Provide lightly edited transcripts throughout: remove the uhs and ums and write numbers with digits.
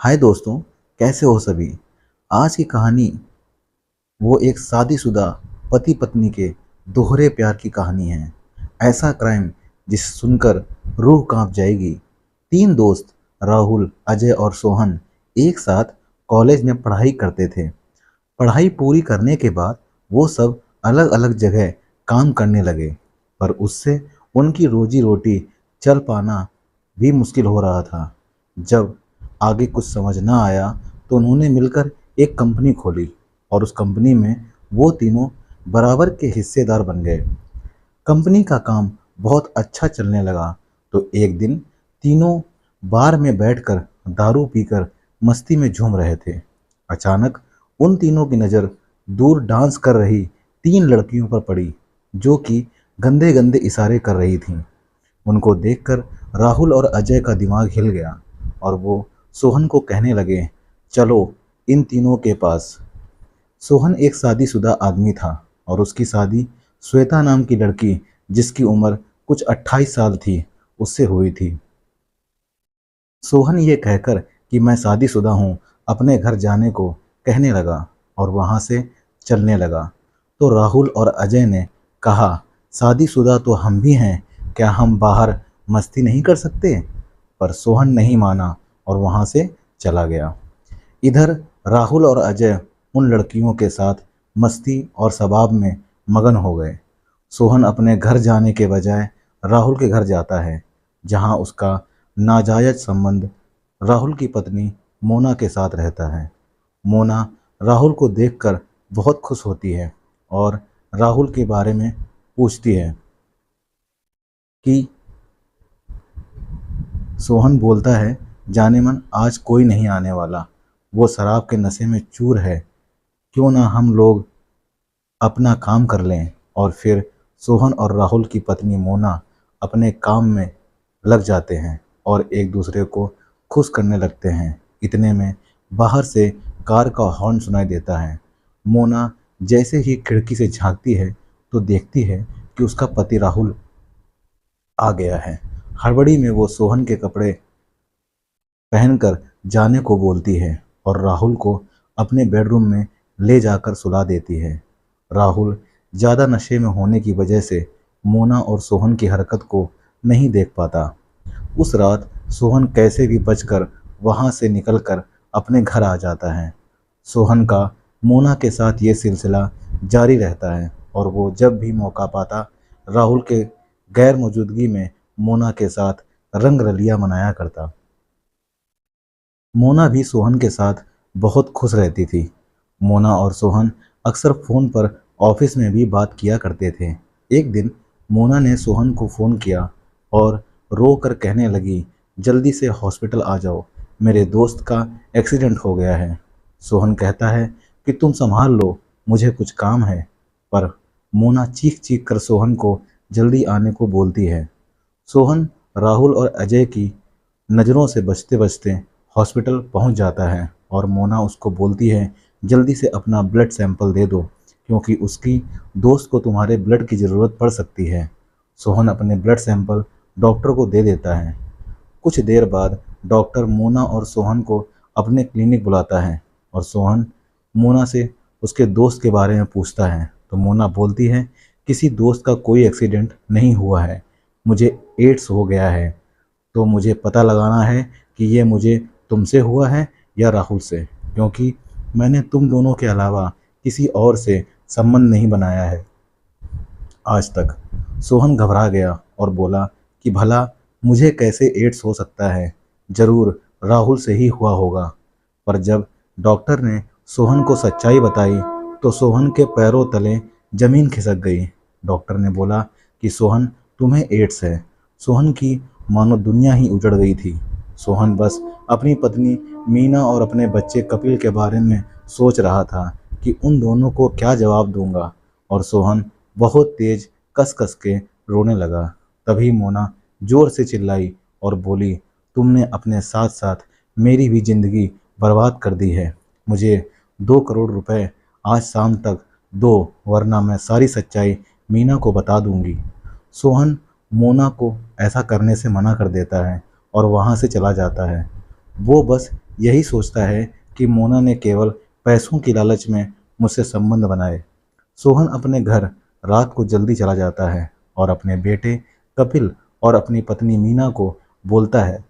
हाय दोस्तों, कैसे हो सभी। आज की कहानी वो एक शादीशुदा पति पत्नी के दोहरे प्यार की कहानी है। ऐसा क्राइम जिसे सुनकर रूह कांप जाएगी। तीन दोस्त राहुल, अजय और सोहन एक साथ कॉलेज में पढ़ाई करते थे। पढ़ाई पूरी करने के बाद वो सब अलग अलग जगह काम करने लगे, पर उससे उनकी रोजी रोटी चल पाना भी मुश्किल हो रहा था। जब आगे कुछ समझ ना आया तो उन्होंने मिलकर एक कंपनी खोली और उस कंपनी में वो तीनों बराबर के हिस्सेदार बन गए। कंपनी का काम बहुत अच्छा चलने लगा तो एक दिन तीनों बार में बैठकर दारू पीकर मस्ती में झूम रहे थे। अचानक उन तीनों की नज़र दूर डांस कर रही तीन लड़कियों पर पड़ी, जो कि गंदे गंदे इशारे कर रही थीं। उनको देखकर राहुल और अजय का दिमाग हिल गया और वो सोहन को कहने लगे, चलो इन तीनों के पास। सोहन एक शादीशुदा आदमी था और उसकी शादी श्वेता नाम की लड़की, जिसकी उम्र कुछ 28 साल थी, उससे हुई थी। सोहन ये कहकर कि मैं शादीशुदा हूँ, अपने घर जाने को कहने लगा और वहाँ से चलने लगा। तो राहुल और अजय ने कहा, शादीशुदा तो हम भी हैं, क्या हम बाहर मस्ती नहीं कर सकते? पर सोहन नहीं माना और वहाँ से चला गया। इधर राहुल और अजय उन लड़कियों के साथ मस्ती और शबाब में मगन हो गए। सोहन अपने घर जाने के बजाय राहुल के घर जाता है, जहां उसका नाजायज संबंध राहुल की पत्नी मोना के साथ रहता है। मोना राहुल को देखकर बहुत खुश होती है और राहुल के बारे में पूछती है कि सोहन बोलता है, जाने मन आज कोई नहीं आने वाला, वो शराब के नशे में चूर है, क्यों ना हम लोग अपना काम कर लें। और फिर सोहन और राहुल की पत्नी मोना अपने काम में लग जाते हैं और एक दूसरे को खुश करने लगते हैं। इतने में बाहर से कार का हॉर्न सुनाई देता है। मोना जैसे ही खिड़की से झांकती है तो देखती है कि उसका पति राहुल आ गया है। हड़बड़ी में वो सोहन के कपड़े पहनकर जाने को बोलती है और राहुल को अपने बेडरूम में ले जाकर सुला देती है। राहुल ज़्यादा नशे में होने की वजह से मोना और सोहन की हरकत को नहीं देख पाता। उस रात सोहन कैसे भी बचकर वहां से निकलकर अपने घर आ जाता है। सोहन का मोना के साथ ये सिलसिला जारी रहता है और वो जब भी मौका पाता राहुल के गैर मौजूदगी में मोना के साथ रंग रलिया मनाया करता। मोना भी सोहन के साथ बहुत खुश रहती थी। मोना और सोहन अक्सर फ़ोन पर ऑफिस में भी बात किया करते थे। एक दिन मोना ने सोहन को फ़ोन किया और रो कर कहने लगी, जल्दी से हॉस्पिटल आ जाओ, मेरे दोस्त का एक्सीडेंट हो गया है। सोहन कहता है कि तुम संभाल लो, मुझे कुछ काम है। पर मोना चीख चीख कर सोहन को जल्दी आने को बोलती है। सोहन राहुल और अजय की नज़रों से बचते बचते हॉस्पिटल पहुंच जाता है और मोना उसको बोलती है, जल्दी से अपना ब्लड सैंपल दे दो, क्योंकि उसकी दोस्त को तुम्हारे ब्लड की ज़रूरत पड़ सकती है। सोहन अपने ब्लड सैंपल डॉक्टर को दे देता है। कुछ देर बाद डॉक्टर मोना और सोहन को अपने क्लिनिक बुलाता है और सोहन मोना से उसके दोस्त के बारे में पूछता है। तो मोना बोलती है, किसी दोस्त का कोई एक्सीडेंट नहीं हुआ है, मुझे एड्स हो गया है, तो मुझे पता लगाना है कि ये मुझे तुमसे हुआ है या राहुल से, क्योंकि मैंने तुम दोनों के अलावा किसी और से संबंध नहीं बनाया है आज तक। सोहन घबरा गया और बोला कि भला मुझे कैसे एड्स हो सकता है, जरूर राहुल से ही हुआ होगा। पर जब डॉक्टर ने सोहन को सच्चाई बताई तो सोहन के पैरों तले जमीन खिसक गई। डॉक्टर ने बोला कि सोहन, तुम्हें एड्स है। सोहन की मानो दुनिया ही उजड़ गई थी। सोहन बस अपनी पत्नी मीना और अपने बच्चे कपिल के बारे में सोच रहा था कि उन दोनों को क्या जवाब दूंगा, और सोहन बहुत तेज कस कस के रोने लगा। तभी मोना जोर से चिल्लाई और बोली, तुमने अपने साथ साथ मेरी भी जिंदगी बर्बाद कर दी है। मुझे 2 करोड़ रुपए आज शाम तक दो, वरना मैं सारी सच्चाई मीना को बता दूंगी। सोहन मोना को ऐसा करने से मना कर देता है और वहाँ से चला जाता है। वो बस यही सोचता है कि मोना ने केवल पैसों की लालच में मुझसे संबंध बनाए। सोहन अपने घर रात को जल्दी चला जाता है और अपने बेटे कपिल और अपनी पत्नी मीना को बोलता है,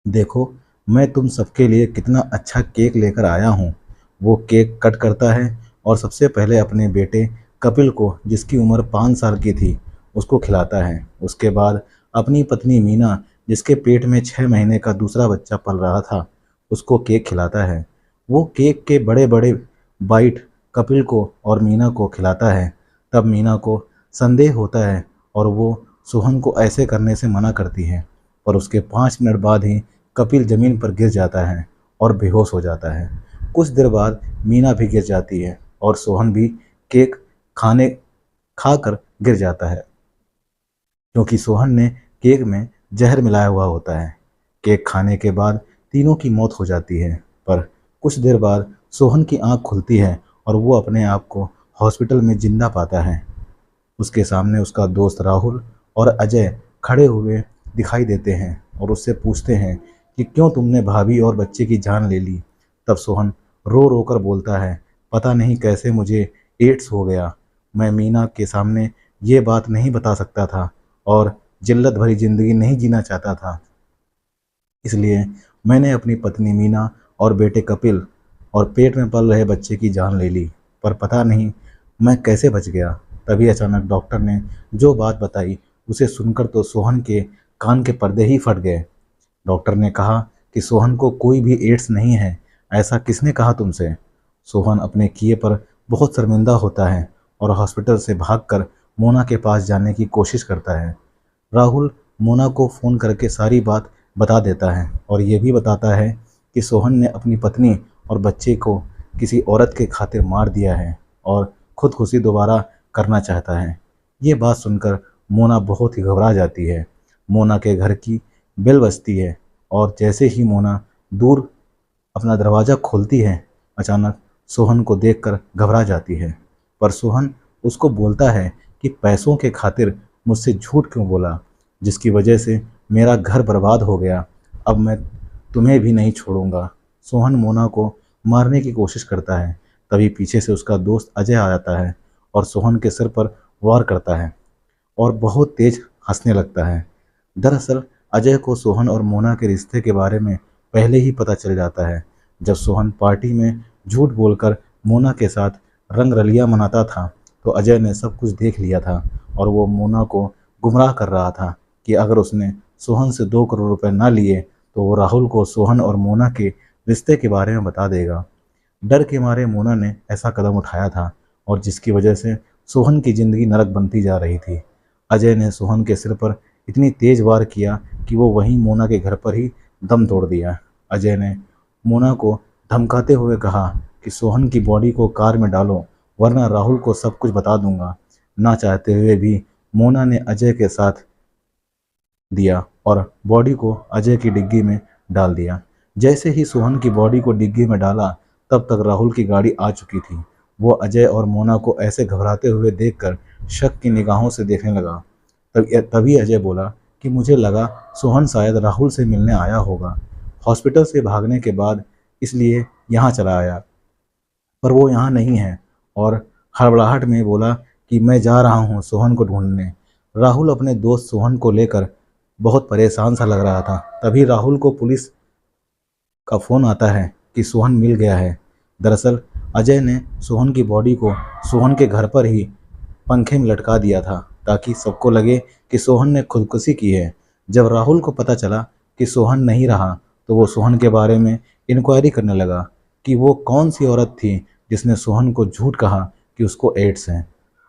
देखो मैं तुम सबके लिए कितना अच्छा केक लेकर आया हूँ। वो केक कट करता है और सबसे पहले अपने बेटे कपिल को, जिसकी उम्र 5 साल की थी, उसको खिलाता है। उसके बाद अपनी पत्नी मीना, जिसके पेट में 6 महीने का दूसरा बच्चा पल रहा था, उसको केक खिलाता है। वो केक के बड़े बड़े बाइट कपिल को और मीना को खिलाता है। तब मीना को संदेह होता है और वो सोहन को ऐसे करने से मना करती है, पर उसके 5 मिनट बाद ही कपिल जमीन पर गिर जाता है और बेहोश हो जाता है। कुछ देर बाद मीना भी गिर जाती है और सोहन भी केक खाने खाकर गिर जाता है, क्योंकि सोहन ने केक में जहर मिलाया हुआ होता है। केक खाने के बाद तीनों की मौत हो जाती है, पर कुछ देर बाद सोहन की आंख खुलती है और वो अपने आप को हॉस्पिटल में जिंदा पाता है। उसके सामने उसका दोस्त राहुल और अजय खड़े हुए दिखाई देते हैं और उससे पूछते हैं कि क्यों तुमने भाभी और बच्चे की जान ले ली। तब सोहन रो रो कर बोलता है, पता नहीं कैसे मुझे एड्स हो गया। मैं मीना के सामने ये बात नहीं बता सकता था और जिल्लत भरी जिंदगी नहीं जीना चाहता था, इसलिए मैंने अपनी पत्नी मीना और बेटे कपिल और पेट में पल रहे बच्चे की जान ले ली। पर पता नहीं मैं कैसे बच गया। तभी अचानक डॉक्टर ने जो बात बताई, उसे सुनकर तो सोहन के कान के पर्दे ही फट गए। डॉक्टर ने कहा कि सोहन को कोई भी एड्स नहीं है। ऐसा किसने कहा तुमसे? सोहन अपने किए पर बहुत शर्मिंदा होता है और हॉस्पिटल से भागकर मोना के पास जाने की कोशिश करता है। राहुल मोना को फ़ोन करके सारी बात बता देता है और ये भी बताता है कि सोहन ने अपनी पत्नी और बच्चे को किसी औरत के खातिर मार दिया है और खुदकुशी दोबारा करना चाहता है। ये बात सुनकर मोना बहुत ही घबरा जाती है। मोना के घर की बेल बजती है और जैसे ही मोना दूर अपना दरवाज़ा खोलती है, अचानक सोहन को देखकर घबरा जाती है। पर सोहन उसको बोलता है कि पैसों के खातिर मुझसे झूठ क्यों बोला, जिसकी वजह से मेरा घर बर्बाद हो गया। अब मैं तुम्हें भी नहीं छोड़ूंगा। सोहन मोना को मारने की कोशिश करता है। तभी पीछे से उसका दोस्त अजय आ जाता है और सोहन के सिर पर वार करता है और बहुत तेज हंसने लगता है। दरअसल अजय को सोहन और मोना के रिश्ते के बारे में पहले ही पता चल जाता है। जब सोहन पार्टी में झूठ बोलकर मोना के साथ रंगरलिया मनाता था, तो अजय ने सब कुछ देख लिया था और वो मोना को गुमराह कर रहा था कि अगर उसने सोहन से 2 करोड़ रुपए ना लिए तो वो राहुल को सोहन और मोना के रिश्ते के बारे में बता देगा। डर के मारे मोना ने ऐसा कदम उठाया था और जिसकी वजह से सोहन की जिंदगी नरक बनती जा रही थी। अजय ने सोहन के सिर पर इतनी तेज वार किया कि वो वहीं मोना के घर पर ही दम तोड़ दिया। अजय ने मोना को धमकाते हुए कहा कि सोहन की बॉडी को कार में डालो, वरना राहुल को सब कुछ बता दूंगा। ना चाहते हुए भी मोना ने अजय के साथ दिया और बॉडी को अजय की डिग्गी में डाल दिया। जैसे ही सोहन की बॉडी को डिग्गी में डाला, तब तक राहुल की गाड़ी आ चुकी थी। वो अजय और मोना को ऐसे घबराते हुए देखकर शक की निगाहों से देखने लगा। तभी अजय बोला कि मुझे लगा सोहन शायद राहुल से मिलने आया होगा, हॉस्पिटल से भागने के बाद इसलिए यहाँ चला आया, पर वो यहाँ नहीं है। और हड़बड़ाहट में बोला कि मैं जा रहा हूँ सोहन को ढूंढने। राहुल अपने दोस्त सोहन को लेकर बहुत परेशान सा लग रहा था। तभी राहुल को पुलिस का फ़ोन आता है कि सोहन मिल गया है। दरअसल अजय ने सोहन की बॉडी को सोहन के घर पर ही पंखे में लटका दिया था, ताकि सबको लगे कि सोहन ने खुदकुशी की है। जब राहुल को पता चला कि सोहन नहीं रहा, तो वो सोहन के बारे में इंक्वायरी करने लगा कि वो कौन सी औरत थी जिसने सोहन को झूठ कहा कि उसको एड्स है।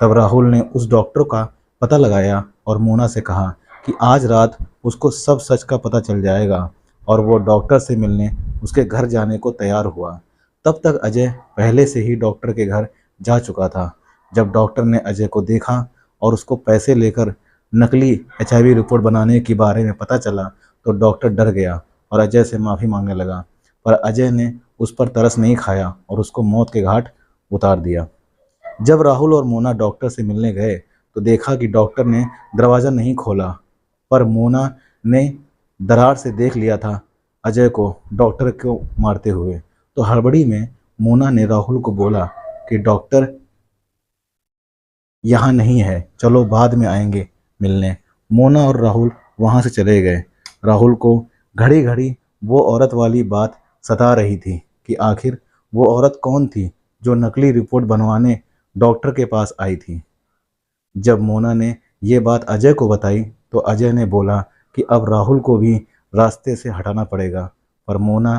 तब राहुल ने उस डॉक्टर का पता लगाया और मोना से कहा कि आज रात उसको सब सच का पता चल जाएगा, और वो डॉक्टर से मिलने उसके घर जाने को तैयार हुआ। तब तक अजय पहले से ही डॉक्टर के घर जा चुका था। जब डॉक्टर ने अजय को देखा और उसको पैसे लेकर नकली HIV रिपोर्ट बनाने के बारे में पता चला, तो डॉक्टर डर गया और अजय से माफ़ी मांगने लगा। पर अजय ने उस पर तरस नहीं खाया और उसको मौत के घाट उतार दिया। जब राहुल और मोना डॉक्टर से मिलने गए, तो देखा कि डॉक्टर ने दरवाज़ा नहीं खोला, पर मोना ने दरार से देख लिया था अजय को डॉक्टर को मारते हुए। तो हड़बड़ी में मोना ने राहुल को बोला कि डॉक्टर यहाँ नहीं है, चलो बाद में आएंगे मिलने। मोना और राहुल वहाँ से चले गए। राहुल को घड़ी घड़ी वो औरत वाली बात सता रही थी कि आखिर वो औरत कौन थी जो नकली रिपोर्ट बनवाने डॉक्टर के पास आई थी। जब मोना ने ये बात अजय को बताई तो अजय ने बोला कि अब राहुल को भी रास्ते से हटाना पड़ेगा, पर मोना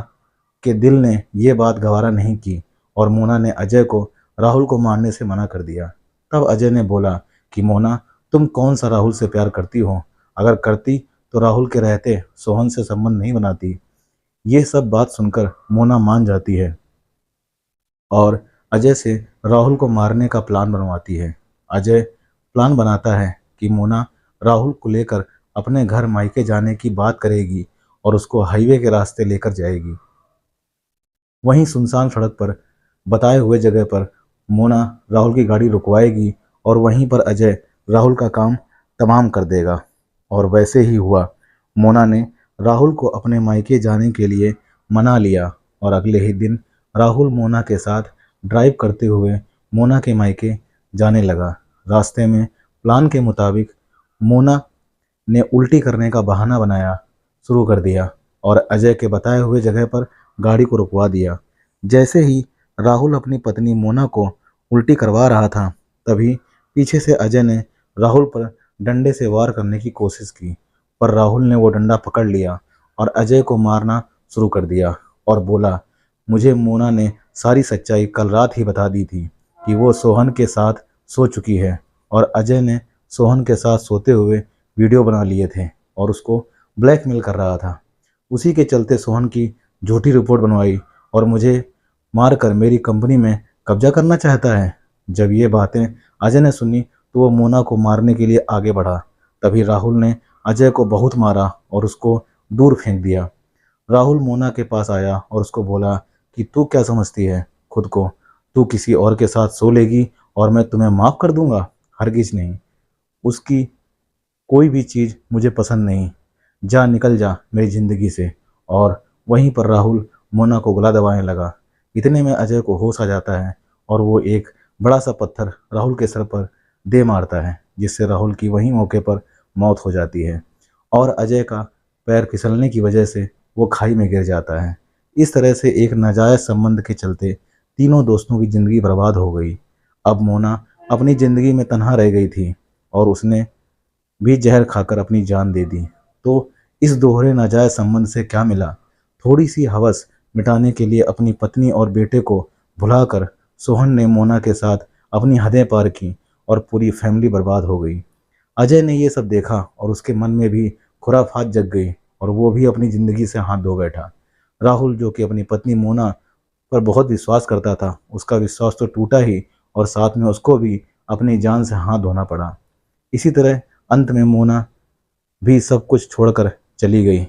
के दिल ने ये बात गवारा नहीं की और मोना ने अजय को राहुल को मारने से मना कर दिया। तब अजय ने बोला कि मोना, तुम कौन सा राहुल से प्यार करती हो? अगर करती तो राहुल के रहते सोहन से संबंध नहीं बनाती। ये सब बात सुनकर मोना मान जाती है और अजय से राहुल को मारने का प्लान बनवाती है। अजय प्लान बनाता है कि मोना राहुल को लेकर अपने घर मायके जाने की बात करेगी और उसको हाईवे के रास्ते लेकर जाएगी। वहीं सुनसान सड़क पर बताए हुए जगह पर मोना राहुल की गाड़ी रुकवाएगी और वहीं पर अजय राहुल का काम तमाम कर देगा। और वैसे ही हुआ। मोना ने राहुल को अपने मायके जाने के लिए मना लिया और अगले ही दिन राहुल मोना के साथ ड्राइव करते हुए मोना के मायके जाने लगा। रास्ते में प्लान के मुताबिक मोना ने उल्टी करने का बहाना बनाया शुरू कर दिया और अजय के बताए हुए जगह पर गाड़ी को रुकवा दिया। जैसे ही राहुल अपनी पत्नी मोना को उल्टी करवा रहा था, तभी पीछे से अजय ने राहुल पर डंडे से वार करने की कोशिश की, पर राहुल ने वो डंडा पकड़ लिया और अजय को मारना शुरू कर दिया और बोला, मुझे मोना ने सारी सच्चाई कल रात ही बता दी थी कि वो सोहन के साथ सो चुकी है और अजय ने सोहन के साथ सोते हुए वीडियो बना लिए थे और उसको ब्लैकमेल कर रहा था। उसी के चलते सोहन की झूठी रिपोर्ट बनवाई और मुझे मारकर मेरी कंपनी में कब्जा करना चाहता है। जब ये बातें अजय ने सुनी तो वो मोना को मारने के लिए आगे बढ़ा। तभी राहुल ने अजय को बहुत मारा और उसको दूर फेंक दिया। राहुल मोना के पास आया और उसको बोला कि तू क्या समझती है खुद को? तू किसी और के साथ सो लेगी और मैं तुम्हें माफ़ कर दूंगा? हरगिज नहीं। उसकी कोई भी चीज़ मुझे पसंद नहीं। जा, निकल जा मेरी ज़िंदगी से। और वहीं पर राहुल मोना को गला दबाने लगा। इतने में अजय को होश आ जाता है और वो एक बड़ा सा पत्थर राहुल के सर पर दे मारता है, जिससे राहुल की वहीं मौके पर मौत हो जाती है और अजय का पैर फिसलने की वजह से वो खाई में गिर जाता है। इस तरह से एक नाजायज़ संबंध के चलते तीनों दोस्तों की ज़िंदगी बर्बाद हो गई। अब मोना अपनी ज़िंदगी में तन्हा रह गई थी और उसने भी जहर खाकर अपनी जान दे दी। तो इस दोहरे नाजायज़ संबंध से क्या मिला? थोड़ी सी हवस मिटाने के लिए अपनी पत्नी और बेटे को भुलाकर सोहन ने मोना के साथ अपनी हदें पार की और पूरी फैमिली बर्बाद हो गई। अजय ने ये सब देखा और उसके मन में भी खुराफात जग गई और वो भी अपनी ज़िंदगी से हाथ धो बैठा। राहुल, जो कि अपनी पत्नी मोना पर बहुत विश्वास करता था, उसका विश्वास तो टूटा ही और साथ में उसको भी अपनी जान से हाथ धोना पड़ा। इसी तरह अंत में मोना भी सब कुछ छोड़कर चली गई।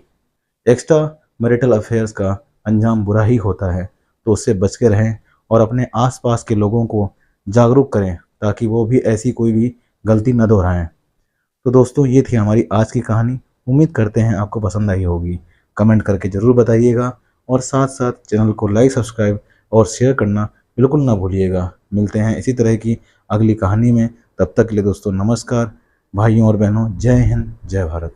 एक्स्ट्रा मैरिटल अफेयर्स का अंजाम बुरा ही होता है, तो उससे बच के रहें और अपने आसपास के लोगों को जागरूक करें ताकि वो भी ऐसी कोई भी गलती न दोहराएं। तो दोस्तों, ये थी हमारी आज की कहानी। उम्मीद करते हैं आपको पसंद आई होगी। कमेंट करके ज़रूर बताइएगा और साथ साथ चैनल को लाइक, सब्सक्राइब और शेयर करना बिल्कुल ना भूलिएगा। मिलते हैं इसी तरह की अगली कहानी में। तब तक के लिए दोस्तों नमस्कार। भाइयों और बहनों, जय हिंद, जय भारत।